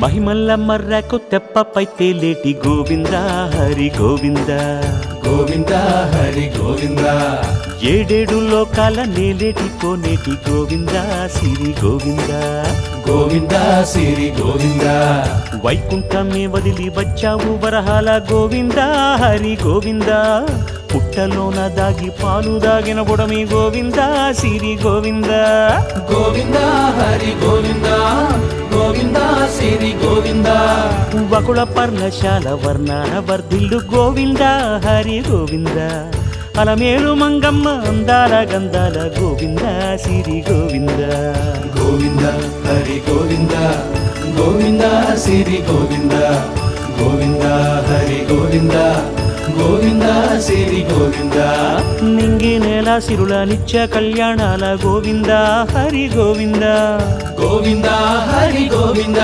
మహిమల్ల మర్రకు తెప్పపై తేలేటి గోవింద హరి గోవింద గోవింద హరి గోవింద ఏడేడు లోకాల నేలేటి కోనేటి గోవింద సిరి గోవింద గోవింద సిరి గోవింద వైకుంఠమే వదిలి వచ్చావు వరహాల గోవింద హరి గోవింద పుట్టలోన దాగి పాలు దాగిన బుడమి గోవింద సిరి గోవింద గోవింద హరి గోవింద గోవింద సిరి గోవింద వకుళ పర్ణశాల వర్ణాన వర్ధిల్లు గోవింద హరి గోవింద అలమేలు మంగమ్మ అందాల గంధాల గోవింద సిరి గోవింద గోవింద హరి గోవింద గోవింద సిరి గోవింద గోవింద హరి గోవింద గోవింద సిరి గోవింద నింగి నేల సిరుల నిత్య కళ్యాణాల గోవింద హరి గోవింద గోవింద హరి గోవింద